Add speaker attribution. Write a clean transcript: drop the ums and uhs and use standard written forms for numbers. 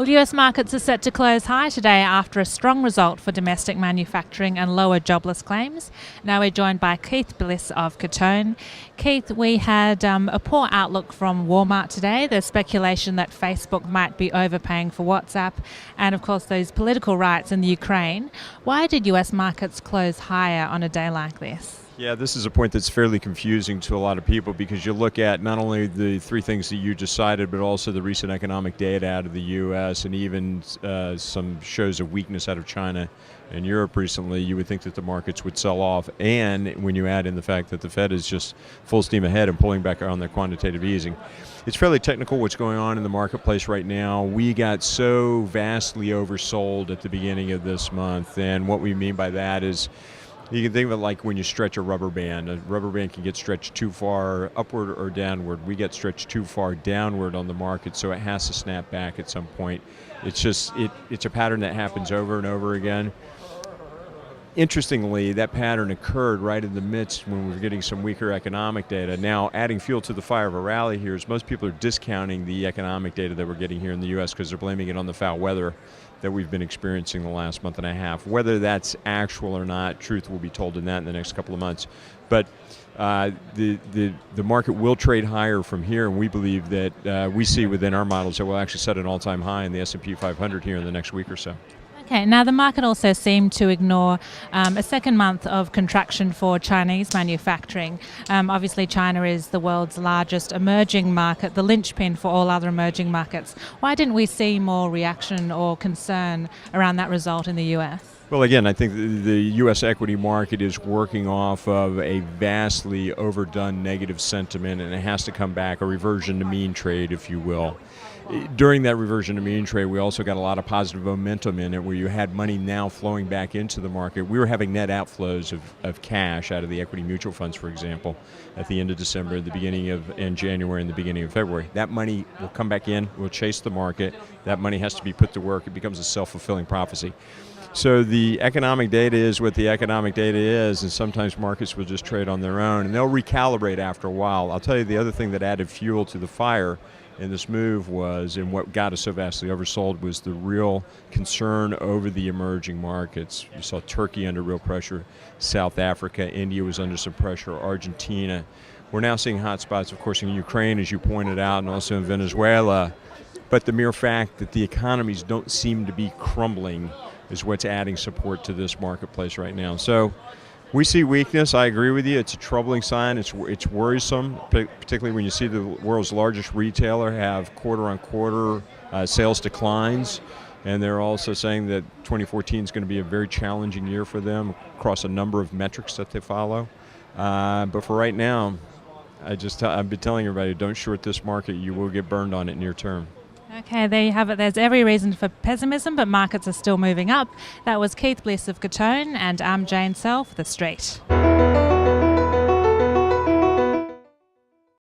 Speaker 1: Well, US markets are set to close high today after a strong result for domestic manufacturing and lower jobless claims. Now we're joined by Keith Bliss of Catone. Keith, we had a poor outlook from Walmart today. There's speculation that Facebook might be overpaying for WhatsApp, and of course those political riots in the Ukraine. Why did US markets close higher on a day like this?
Speaker 2: Yeah, this is a point that's fairly confusing to a lot of people because you look at not only the three things that you just cited, but also the recent economic data out of the U.S. and even some shows of weakness out of China and Europe recently. You would think that the markets would sell off. And when you add in the fact that the Fed is just full steam ahead and pulling back on their quantitative easing. It's fairly technical what's going on in the marketplace right now. We got so vastly oversold at the beginning of this month. And what we mean by that is, you can think of it like when you stretch a rubber band. A rubber band can get stretched too far upward or downward. We get stretched too far downward on the market, so it has to snap back at some point. It's just, it's a pattern that happens over and over again. Interestingly, that pattern occurred right in the midst when we were getting some weaker economic data. Now, adding fuel to the fire of a rally here is most people are discounting the economic data that we're getting here in the U.S. because they're blaming it on the foul weather that we've been experiencing the last month and a half. Whether that's actual or not, truth will be told in that in the next couple of months. But the market will trade higher from here, and we believe that we see within our models that we'll actually set an all-time high in the S&P 500 here in the next week or so.
Speaker 1: Okay, now the market also seemed to ignore a second month of contraction for Chinese manufacturing. Obviously, China is the world's largest emerging market, the linchpin for all other emerging markets. Why didn't we see more reaction or concern around that result in the US?
Speaker 2: Well, again, I think the U.S. equity market is working off of a vastly overdone negative sentiment, and it has to come back, a reversion to mean trade, if you will. During that reversion to mean trade, we also got a lot of positive momentum in it where you had money now flowing back into the market. We were having net outflows of cash out of the equity mutual funds, for example, at the end of December, the beginning of in January, and the beginning of February. That money will come back in, will chase the market. That money has to be put to work. It becomes a self-fulfilling prophecy. So the economic data is what the economic data is, and sometimes markets will just trade on their own, and they'll recalibrate after a while. I'll tell you the other thing that added fuel to the fire in this move was, and what got us so vastly oversold, was the real concern over the emerging markets. You saw Turkey under real pressure, South Africa, India was under some pressure, Argentina. We're now seeing hot spots, of course, in Ukraine, as you pointed out, and also in Venezuela. But the mere fact that the economies don't seem to be crumbling is what's adding support to this marketplace right now. So we see weakness. I agree with you. It's a troubling sign. It's worrisome, particularly when you see the world's largest retailer have quarter-on-quarter sales declines. And they're also saying that 2014 is going to be a very challenging year for them across a number of metrics that they follow. But for right now, I've been telling everybody, don't short this market. You will get burned on it near term.
Speaker 1: Okay, there you have it. There's every reason for pessimism, but markets are still moving up. That was Keith Bliss of Catone, and I'm Jane Self, The Street.